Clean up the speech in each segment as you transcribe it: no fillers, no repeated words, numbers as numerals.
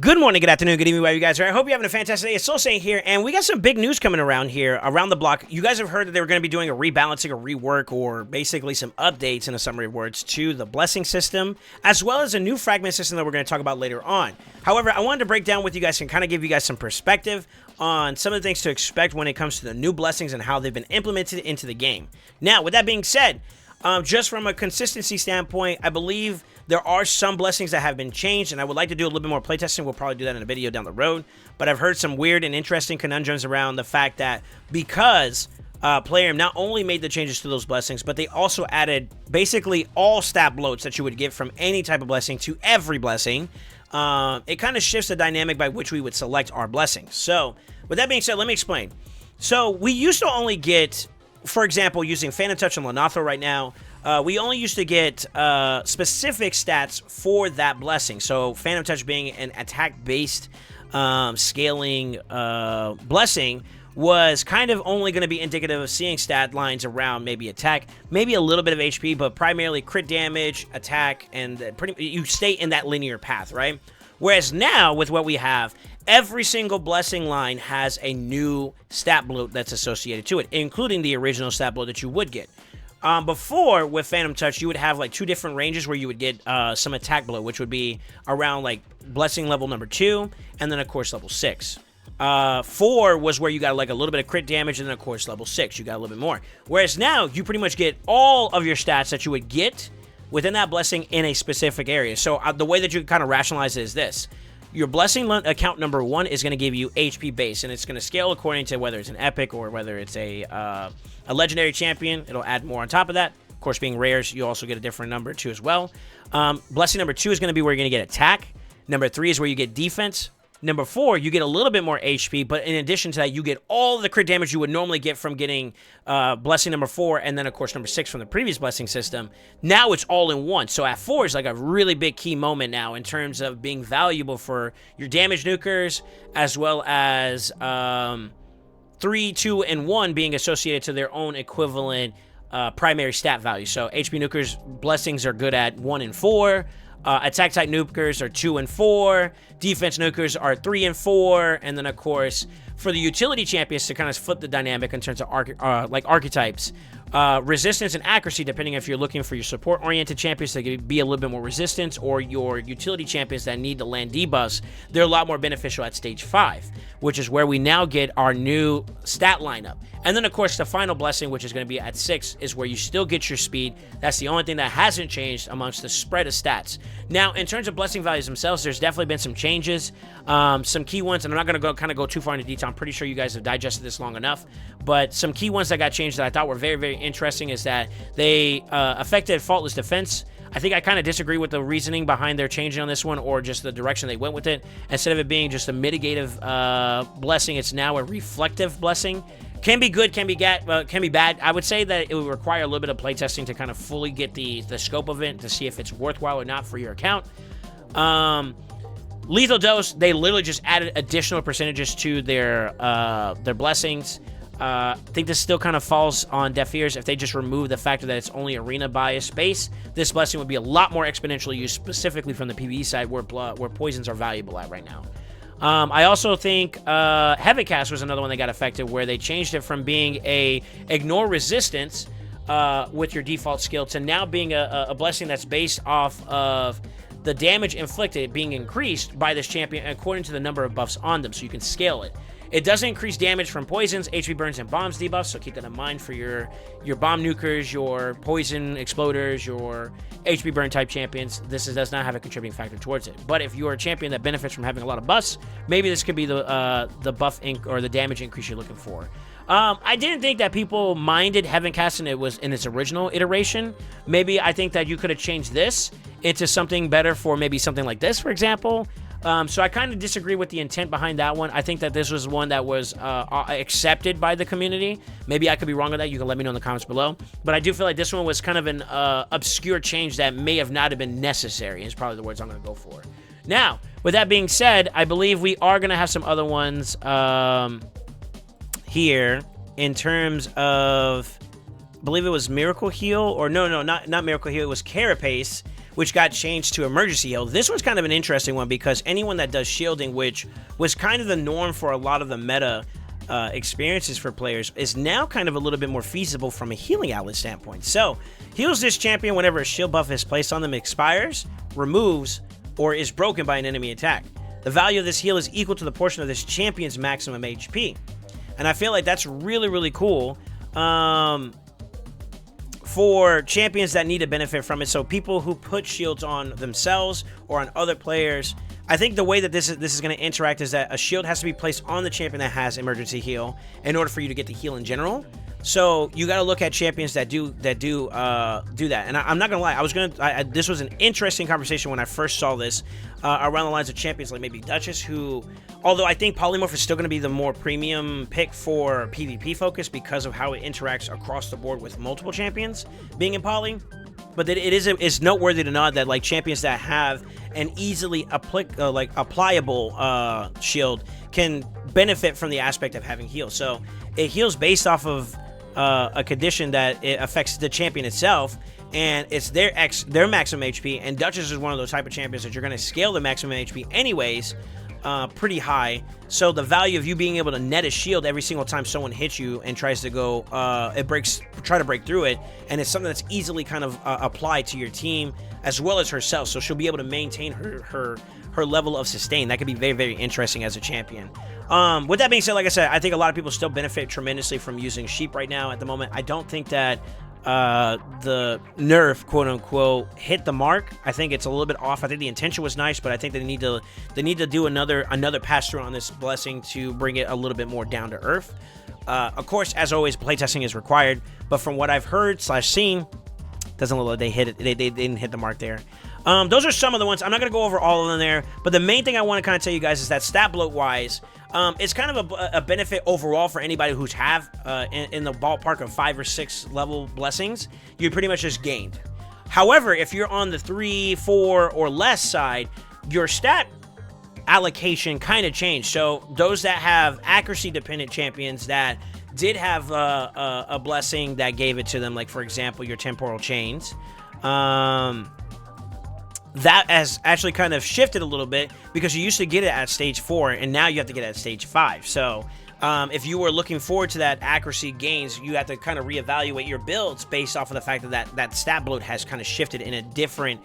Good morning, good afternoon, good evening, wherever you guys are. I hope you're having a fantastic day. It's SoulSaint here, and we got some big news coming around here, around the block. You guys have heard that they were going to be doing a rebalancing, a rework, or basically some updates, in a summary of words, to the blessing system, as well as a new fragment system that we're going to talk about later on. However, I wanted to break down with you guys and kind of give you guys some perspective on some of the things to expect when it comes to the new blessings and how they've been implemented into the game. Now, with that being said, just from a consistency standpoint, I believe there are some blessings that have been changed, and I would like to do a little bit more playtesting. We'll probably do that in a video down the road. But I've heard some weird and interesting conundrums around the fact that because Player not only made the changes to those blessings, but they also added basically all stat bloats that you would get from any type of blessing to every blessing. It kind of shifts the dynamic by which we would select our blessings. So, with that being said, let me explain. So, we used to only get, for example, using Phantom Touch and Lanathro right now, we only used to get specific stats for that blessing. So Phantom Touch being an attack-based scaling blessing was kind of only going to be indicative of seeing stat lines around maybe attack, maybe a little bit of HP, but primarily crit damage, attack, and you stay in that linear path, right? Whereas now, with what we have, every single blessing line has a new stat bloat that's associated to it, including the original stat bloat that you would get. Before, with Phantom Touch, you would have like two different ranges where you would get some attack blow, which would be around like blessing level number 2, and then of course level 6. 4 was where you got like a little bit of crit damage, and then of course level 6, you got a little bit more. Whereas now, you pretty much get all of your stats that you would get within that blessing in a specific area. So the way that you kind of rationalize it is this. Your blessing account number 1 is going to give you HP base, and it's going to scale according to whether it's an epic or whether it's a legendary champion. It'll add more on top of that. Of course, being rares, you also get a different number too as well. Blessing number 2 is going to be where you're going to get attack. Number 3 is where you get defense. Number 4, you get a little bit more HP, but in addition to that, you get all the crit damage you would normally get from getting blessing number 4, and then, of course, number 6 from the previous blessing system. Now it's all in one. So at 4 is like a really big key moment now in terms of being valuable for your damage nukers, as well as 3, 2, and 1 being associated to their own equivalent primary stat value. So HP nukers blessings are good at 1 and 4. Attack type nukers are 2 and 4. Defense nukers are 3 and 4. And then, of course, for the utility champions to kind of flip the dynamic in terms of archetypes, resistance and accuracy, depending if you're looking for your support-oriented champions that could be a little bit more resistance, or your utility champions that need to land debuffs, they're a lot more beneficial at stage 5, which is where we now get our new stat lineup. And then, of course, the final blessing, which is going to be at 6, is where you still get your speed. That's the only thing that hasn't changed amongst the spread of stats. Now, in terms of blessing values themselves, there's definitely been some changes. Some key ones, and I'm not going to go too far into detail. I'm pretty sure you guys have digested this long enough. But some key ones that got changed that I thought were very, very interesting is that they affected faultless defense. I think I kind of disagree with the reasoning behind their changing on this one, or just the direction they went with it. Instead of it being just a mitigative blessing, it's now a reflective blessing. Can be good, can be bad. I would say that it would require a little bit of playtesting to kind of fully get the scope of it, to see if it's worthwhile or not for your account. Lethal Dose, they literally just added additional percentages to their blessings. I think this still kind of falls on deaf ears. If they just remove the factor that it's only arena bias base, this blessing would be a lot more exponentially used, specifically from the PvE side, where poisons are valuable at right now. I also think Heaven Cast was another one that got affected, where they changed it from being a ignore resistance with your default skill to now being a blessing that's based off of the damage inflicted being increased by this champion according to the number of buffs on them, so you can scale it. It doesn't increase damage from poisons, HP burns, and bombs debuffs, so keep that in mind for your bomb nukers, your poison exploders, your HP burn type champions. This does not have a contributing factor towards it. But if you're a champion that benefits from having a lot of buffs, maybe this could be the buff or the damage increase you're looking for. I didn't think that people minded Heaven Casting it was in its original iteration. Maybe I think that you could have changed this into something better for maybe something like this, for example. So I kind of disagree with the intent behind that one. I think that this was one that was accepted by the community. Maybe I could be wrong with that. You can let me know in the comments below. But I do feel like this one was kind of an obscure change that may have not have been necessary, is probably the words I'm going to go for. Now, with that being said, I believe we are going to have some other ones here in terms of, I believe it was Miracle Heal, or no, not Miracle Heal. It was Carapace, which got changed to emergency heal. This one's kind of an interesting one because anyone that does shielding, which was kind of the norm for a lot of the meta experiences for players, is now kind of a little bit more feasible from a healing outlet standpoint. So, heals this champion whenever a shield buff is placed on them expires, removes, or is broken by an enemy attack. The value of this heal is equal to the portion of this champion's maximum HP. And I feel like that's really, really cool for champions that need to benefit from it. So people who put shields on themselves or on other players, I think the way that this is going to interact is that a shield has to be placed on the champion that has emergency heal in order for you to get the heal in general. So you got to look at champions that do that. And I'm not gonna lie, this was an interesting conversation when I first saw this around the lines of champions like maybe Duchess, who, although I think Polymorph is still going to be the more premium pick for PvP focus because of how it interacts across the board with multiple champions being in Poly. But it's noteworthy to nod that like champions that have an easily applicable shield can benefit from the aspect of having heal. So it heals based off of a condition that it affects the champion itself, and it's their maximum HP. And Duchess is one of those type of champions that you're going to scale the maximum HP anyways, pretty high. So the value of you being able to net a shield every single time someone hits you and tries to go, try to break through it, and it's something that's easily kind of applied to your team as well as herself. So she'll be able to maintain her level of sustain. That could be very, very interesting as a champion. With that being said, like I said, I think a lot of people still benefit tremendously from using Sheep right now at the moment. I don't think that the nerf, quote unquote, hit the mark. I think it's a little bit off. I think the intention was nice, but I think they need to do another pass through on this blessing to bring it a little bit more down to earth. Of course, as always, playtesting is required, but from what I've heard / seen, doesn't look like they hit it. They didn't hit the mark there. Those are some of the ones. I'm not going to go over all of them there, but the main thing I want to kind of tell you guys is that stat bloat wise, it's kind of a benefit overall for anybody who's in the ballpark of 5 or 6 level blessings. You pretty much just gained. However, if you're on the 3, 4, or less side, your stat allocation kind of changed. So those that have accuracy dependent champions that did have a blessing that gave it to them, like for example your temporal chains, that has actually kind of shifted a little bit because you used to get it at stage 4 and now you have to get it at stage 5. So if you were looking forward to that accuracy gains, you have to kind of reevaluate your builds based off of the fact that stat bloat has kind of shifted in a different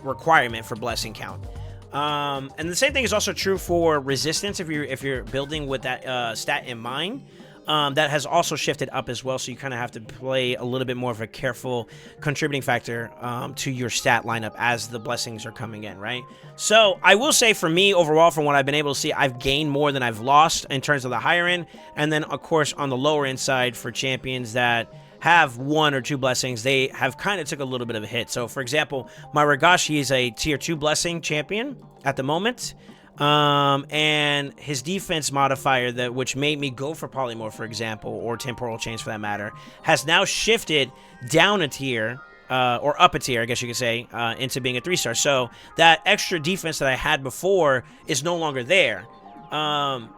requirement for blessing count. And the same thing is also true for resistance if you're building with that stat in mind. That has also shifted up as well, so you kind of have to play a little bit more of a careful contributing factor to your stat lineup as the blessings are coming in, right? So I will say for me overall, from what I've been able to see, I've gained more than I've lost in terms of the higher end, and then of course on the lower end side for champions that have 1 or 2 blessings, they have kind of took a little bit of a hit. So for example, my Ragashi is a tier 2 blessing champion at the moment. And his defense modifier, which made me go for Polymorph, for example, or Temporal Chains for that matter, has now shifted down a tier, or up a tier, I guess you could say, into being a 3-star. So that extra defense that I had before is no longer there.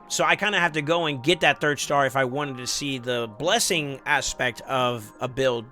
So I kind of have to go and get that 3rd star if I wanted to see the blessing aspect of a build,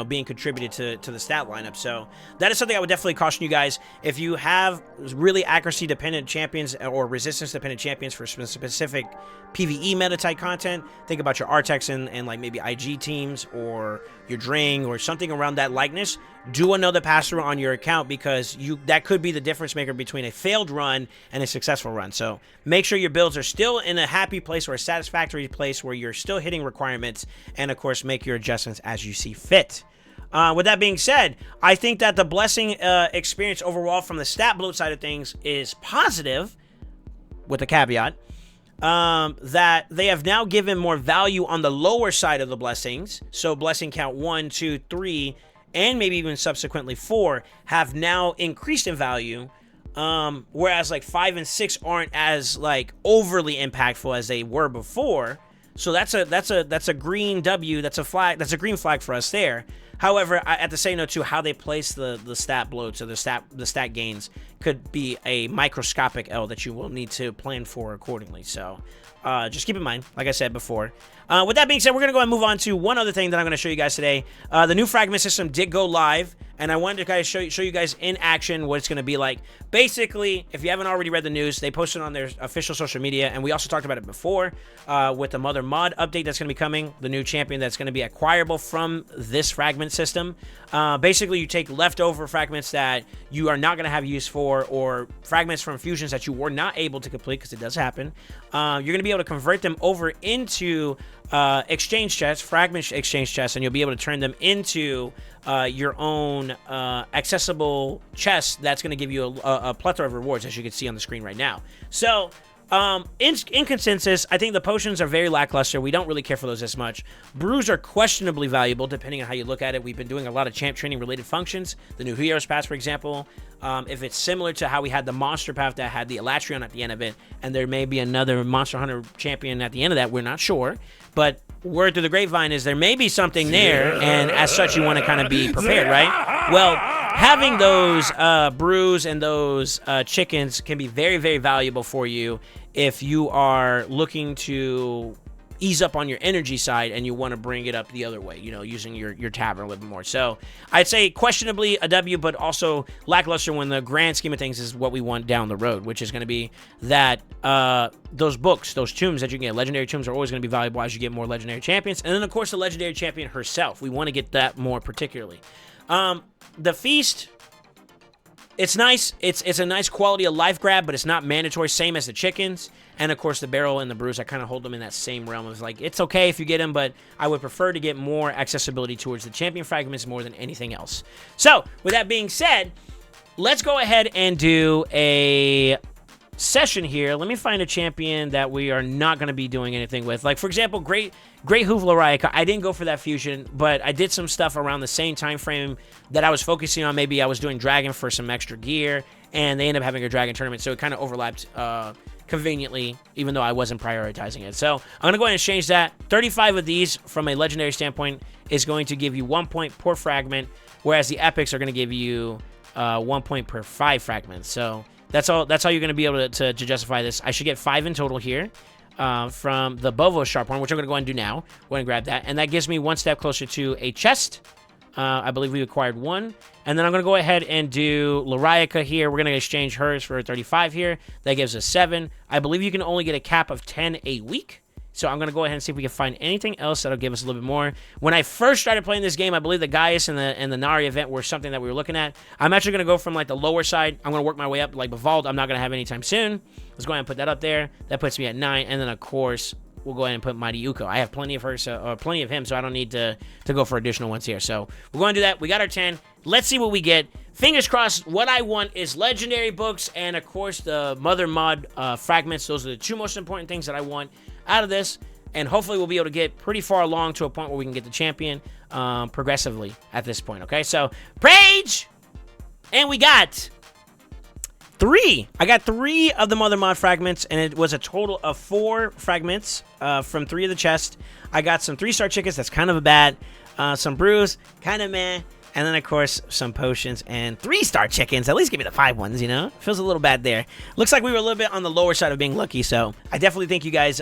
being contributed to the stat lineup. So that is something I would definitely caution you guys. If you have really accuracy dependent champions or resistance dependent champions for specific PvE meta type content, think about your Artex and like maybe IG teams or your Dring or something around that likeness. Do another pass through on your account because that could be the difference maker between a failed run and a successful run. So make sure your builds are still in a happy place or a satisfactory place where you're still hitting requirements, and of course make your adjustments as you see fit. With that being said, I think that the blessing experience overall from the stat bloat side of things is positive, with a caveat that they have now given more value on the lower side of the blessings. So blessing count 1, 2, 3, and maybe even subsequently 4 have now increased in value. Whereas like 5 and 6 aren't as like overly impactful as they were before. So that's a green W. That's a flag. That's a green flag for us there. However, at the same note too, how they place the stat bloats or the stat gains could be a microscopic L that you will need to plan for accordingly. So just keep in mind, like I said before. With that being said, we're going to go and move on to one other thing that I'm going to show you guys today. The new fragment system did go live, and I wanted to kind of show you guys in action what it's going to be like. Basically, if you haven't already read the news, they posted on their official social media, and we also talked about it before with the Mother Mod update that's going to be coming, the new champion that's going to be acquirable from this fragment system. Basically, you take leftover fragments that you are not going to have use for, or fragments from fusions that you were not able to complete, because it does happen. You're going to be able to convert them over into exchange chests, fragment exchange chests, and you'll be able to turn them into your own accessible chest that's going to give you a plethora of rewards, as you can see on the screen right now. So in consensus, I think the potions are very lackluster. We don't really care for those as much. Brews are questionably valuable depending on how you look at it. We've been doing a lot of champ training related functions. The new Heroes Pass, for example, if it's similar to how we had the Monster Path that had the Elatrion at the end of it, and there may be another Monster Hunter champion at the end of that, we're not sure. But word through the grapevine is there may be something there, and as such, you want to kind of be prepared, right? Well, having those brews and those chickens can be very, very valuable for you if you are looking to ease up on your energy side and you want to bring it up the other way, you know, using your tavern a little bit more. So I'd say questionably a W, but also lackluster when the grand scheme of things is what we want down the road, which is going to be that those books, those tombs that you can get, legendary tombs, are always going to be valuable as you get more legendary champions. And then, of course, the legendary champion herself. We want to get that more particularly. The feast, it's nice. It's a nice quality of life grab, but it's not mandatory, same as the chickens. And, of course, the barrel and the brews, I kind of hold them in that same realm of, like, it's okay if you get them, but I would prefer to get more accessibility towards the champion fragments more than anything else. So, with that being said, let's go ahead and do a session here. Let me find a champion that we are not going to be doing anything with. Like, for example, Great Hoovloraica. I didn't go for that fusion, but I did some stuff around the same time frame that I was focusing on. Maybe I was doing Dragon for some extra gear, and they ended up having a Dragon tournament, so it kind of overlapped conveniently, even though I wasn't prioritizing it. So I'm going to go ahead and change that. 35 of these from a legendary standpoint is going to give you 1 point per fragment, whereas the epics are going to give you 1 point per 5 fragments. So that's all you're going to be able to justify this. I should get 5 in total here from the Bovo Sharphorn, which I'm going to go ahead and do now. Go ahead and grab that. And that gives me one step closer to a chest. I believe we acquired 1. And then I'm going to go ahead and do Loraica here. We're going to exchange hers for 35 here. That gives us 7. I believe you can only get a cap of 10 a week. So I'm going to go ahead and see if we can find anything else that'll give us a little bit more. When I first started playing this game, I believe the Gaius and the Nari event were something that we were looking at. I'm actually going to go from like the lower side. I'm going to work my way up. Like Bavald, I'm not going to have anytime soon. Let's go ahead and put that up there. That puts me at 9. And then, of course, we'll go ahead and put Mighty Uko. I have plenty of her, or plenty of him, so I don't need to go for additional ones here. So we're going to do that. We got our 10. Let's see what we get. Fingers crossed. What I want is legendary books and, of course, the Mother Mod fragments. Those are the 2 most important things that I want out of this. And hopefully we'll be able to get pretty far along to a point where we can get the champion progressively at this point, okay? So, Prage! And we got 3. I got 3 of the Mother Mod fragments, and it was a total of 4 fragments from 3 of the chests. I got some 3-star chickens. That's kind of a bad. Some brews, kind of meh. And then, of course, some potions and 3-star chickens. At least give me the 5 ones, you know? Feels a little bad there. Looks like we were a little bit on the lower side of being lucky, so I definitely think you guys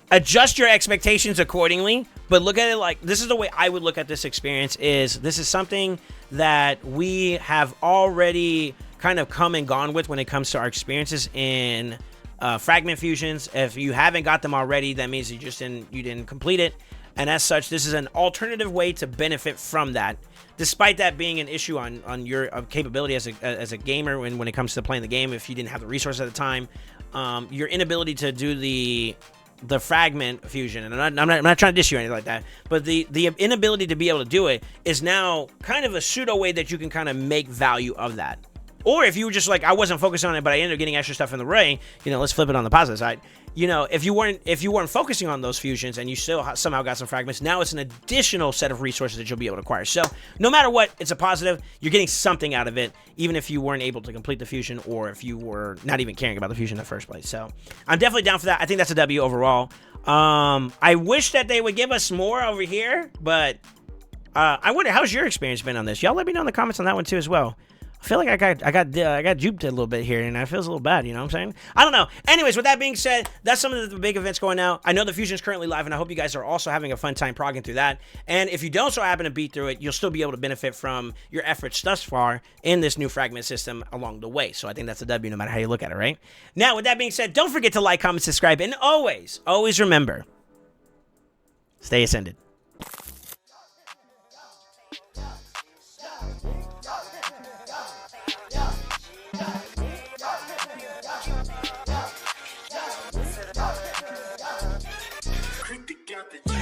adjust your expectations accordingly. But look at it like, this is the way I would look at this experience, is this is something that we have already kind of come and gone with when it comes to our experiences in fragment fusions. If you haven't got them already, that means you didn't complete it. And as such, this is an alternative way to benefit from that, despite that being an issue on your capability as a gamer when it comes to playing the game. If you didn't have the resources at the time, your inability to do the fragment fusion, and I'm not trying to diss you or anything like that, but the inability to be able to do it is now kind of a pseudo way that you can kind of make value of that. Or if you were just like, I wasn't focused on it, but I ended up getting extra stuff in the ray, you know, let's flip it on the positive side. You know, if you weren't focusing on those fusions and you still somehow got some fragments, now it's an additional set of resources that you'll be able to acquire. So no matter what, it's a positive. You're getting something out of it, even if you weren't able to complete the fusion, or if you were not even caring about the fusion in the first place. So I'm definitely down for that. I think that's a W overall. I wish that they would give us more over here, but I wonder, how's your experience been on this? Y'all let me know in the comments on that one too as well. I feel like I got duped a little bit here, and it feels a little bad. You know what I'm saying? I don't know. Anyways, with that being said, that's some of the big events going out. I know the Fusion is currently live, and I hope you guys are also having a fun time progging through that. And if you don't so happen to beat through it, you'll still be able to benefit from your efforts thus far in this new fragment system along the way. So I think that's a W no matter how you look at it, right? Now, with that being said, don't forget to like, comment, subscribe, and always remember, stay ascended. Click together.